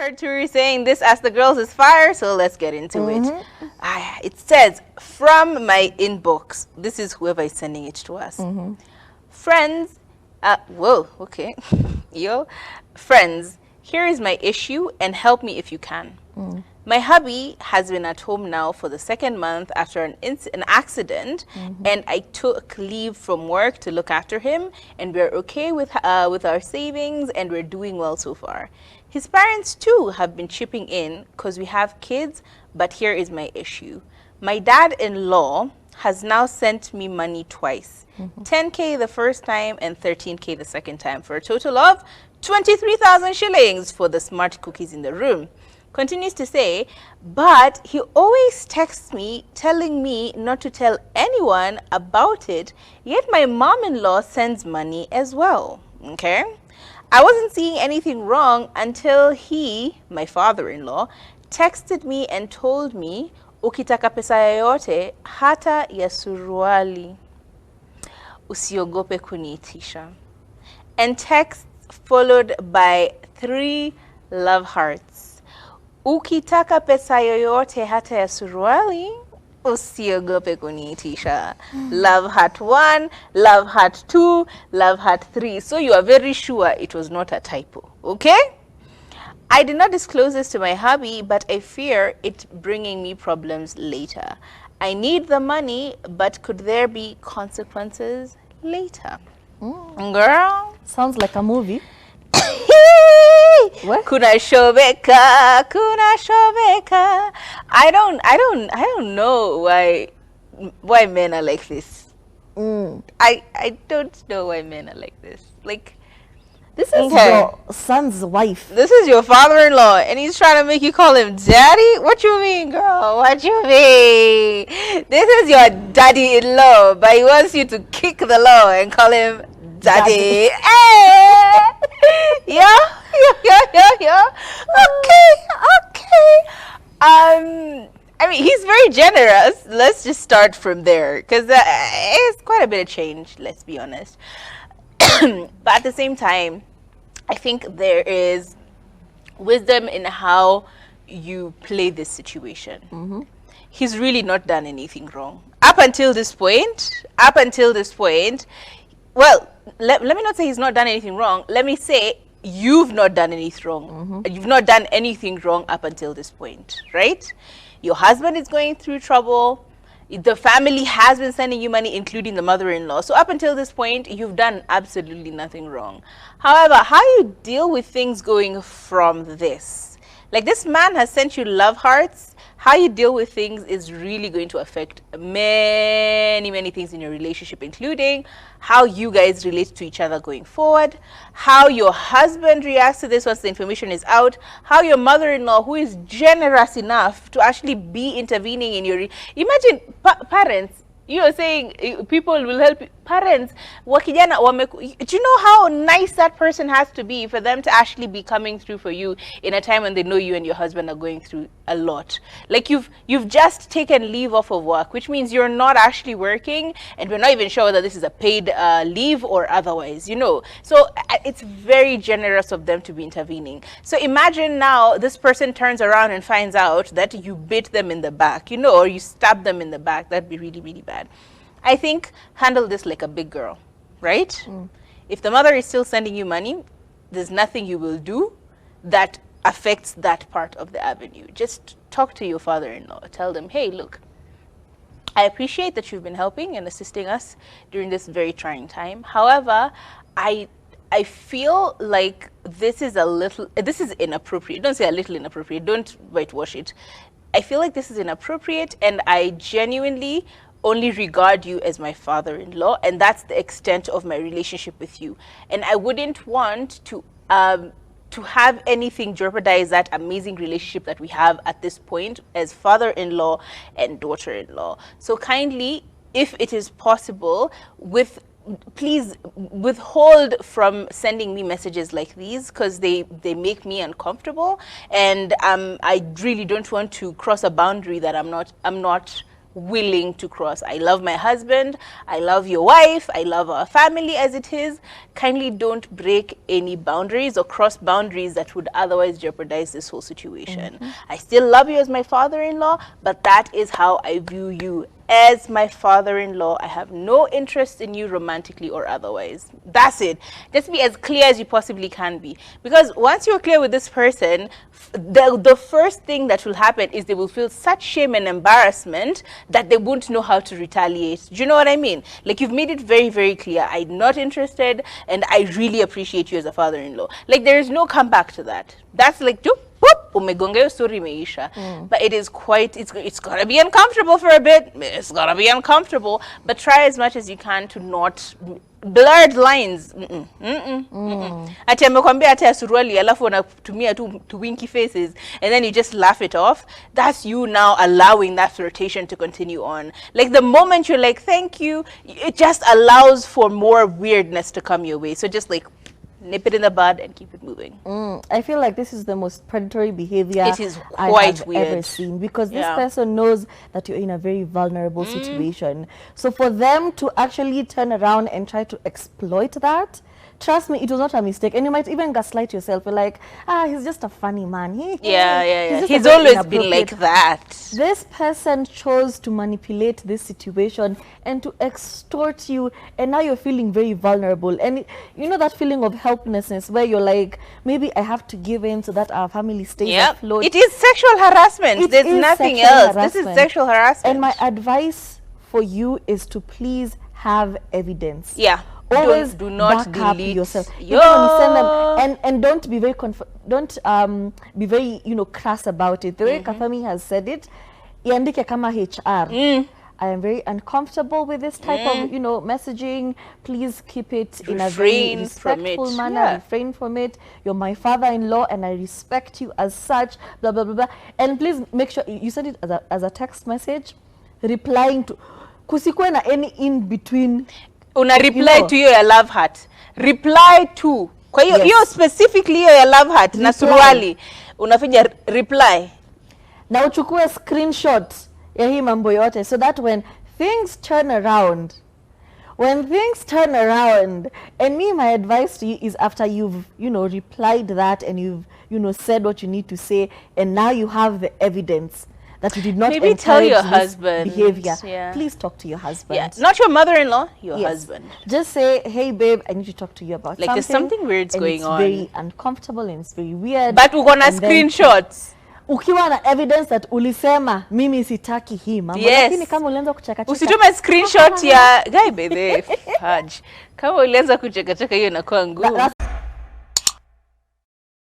heard Turi saying this Ask the Girls is fire, so let's get into it. It says, from my inbox, this is whoever is sending it to us. Friends, whoa, okay. Yo, friends, here is my issue and help me if you can. My hubby has been at home now for the second month after an accident, and I took leave from work to look after him, and we're okay with our savings, and we're doing well so far. His parents too have been chipping in because we have kids, but here is my issue. My dad-in-law has now sent me money twice, 10K the first time and 13K the second time, for a total of 23,000 shillings for the smart cookies in the room. Continues to say, but he always texts me telling me not to tell anyone about it, yet my mom-in-law sends money as well. Okay? I wasn't seeing anything wrong until he, my father-in-law, texted me and told me, ukitaka pesa yoyote hata ya suruali usiogope kuniitisha. And text followed by 3 love hearts. Ukitaka pesa yoyote hata ya suruali, usiogope kuniitisha. Love heart 1, love heart 2, love heart 3. So you are very sure it was not a typo, okay? I did not disclose this to my hubby, but I fear it bringing me problems later. I need the money, but could there be consequences later? Girl. Sounds like a movie. What? Kuna shobeka. I don't know why men are like this. I don't know why men are like this. Like, this is your son's wife. This is your father-in-law, and he's trying to make you call him daddy? What you mean, girl? What you mean? This is your daddy-in-law, but he wants you to kick the law and call him daddy. Hey! Yeah. Okay. I mean, he's very generous. Let's just start from there, because it's quite a bit of change, let's be honest. But at the same time, I think there is wisdom in how you play this situation. He's really not done anything wrong. Up until this point, well, let me not say he's not done anything wrong. Let me say you've not done anything wrong. You've not done anything wrong up until this point, right? Your husband is going through trouble. The family has been sending you money, including the mother-in-law. So up until this point, you've done absolutely nothing wrong. However, how you deal with things going from this, like this man has sent you love hearts, how you deal with things is really going to affect many things in your relationship, including how you guys relate to each other going forward, how your husband reacts to this once the information is out, how your mother-in-law, who is generous enough to actually be intervening in your... Imagine parents, you are saying people will help you. Parents, wakijana do you know how nice that person has to be for them to actually be coming through for you in a time when they know you and your husband are going through a lot? Like you've just taken leave off of work, which means you're not actually working, and we're not even sure whether this is a paid leave or otherwise, you know. So it's very generous of them to be intervening. So imagine now this person turns around and finds out that you bit them in the back, you know, or you stab them in the back. That'd be really bad. I think handle this like a big girl, right? If the mother is still sending you money, there's nothing you will do that affects that part of the avenue. Just talk to your father-in-law. Tell them, hey, look, I appreciate that you've been helping and assisting us during this very trying time. However, I feel like this is inappropriate. Don't say a little inappropriate. Don't whitewash it. I feel like this is inappropriate, and I genuinely only regard you as my father-in-law, and that's the extent of my relationship with you. And I wouldn't want to have anything jeopardize that amazing relationship that we have at this point as father-in-law and daughter-in-law. So kindly, if it is possible, please withhold from sending me messages like these, because they make me uncomfortable, and I really don't want to cross a boundary that I'm not willing to cross. I love my husband, I love your wife, I love our family as it is. Kindly don't break any boundaries or cross boundaries that would otherwise jeopardize this whole situation. I still love you as my father-in-law, but that is how I view you as my father-in-law. I have no interest in you romantically or otherwise. That's it. Just be as clear as you possibly can be. Because once you're clear with this person, the first thing that will happen is they will feel such shame and embarrassment that they won't know how to retaliate. Do you know what I mean? Like, you've made it very, very clear. I'm not interested, and I really appreciate you as a father-in-law. Like, there is no comeback to that. That's like, but it is quite, it's gonna be uncomfortable for a bit. It's gonna be uncomfortable, but try as much as you can to not blurred lines. Ati amekwambia ati suruali alafu unatumia tu winky faces and then you just laugh it off. That's you now allowing that flirtation to continue on. Like, the moment you're like, thank you, it just allows for more weirdness to come your way. So just like nip it in the bud and keep it moving. I feel like this is the most predatory behavior it is quite I've weird. ever seen, because this person knows that you're in a very vulnerable situation. So for them to actually turn around and try to exploit that, trust me, it was not a mistake. And you might even gaslight yourself. You're like, he's just a funny man. He's always been like that. This person chose to manipulate this situation and to extort you, and now you're feeling very vulnerable. And you know that feeling of helplessness where you're like, maybe I have to give in so that our family stays afloat. It is sexual harassment. There's nothing else. This is sexual harassment. And my advice for you is to please have evidence. Yeah. Always do not back up delete yourself. Even when you send them, and don't be very be very crass about it. The way Kathami has said it, iandike kama HR. I am very uncomfortable with this type of messaging. Please keep it in a very respectful manner. Refrain from it. You're my father-in-law and I respect you as such. Blah blah blah blah. And please make sure you send it as a text message, replying to kusikwe na any in between. Una reply to your love heart. Reply to. Kwa hiyo specifically your love heart na suruali. Unafanya reply. Na uchukue screenshot ya hii mambo yote, so that when things turn around, and my advice to you is, after you've replied that and you've said what you need to say, and now you have the evidence that you did not maybe tell your husband behavior. Please talk to your husband. Not your mother-in-law, your husband. Just say, hey babe, I need to talk to you about something. There's something weird going on. It's very uncomfortable and it's very weird. But we're gonna screenshots. Ukiwa na evidence that ulisema mimi sitaki hii mambo, lakini kama ulianza kucheka usitume screenshot ya guy by the fudge. Kama ulianza kucheka hiyo inakuwa ngumu.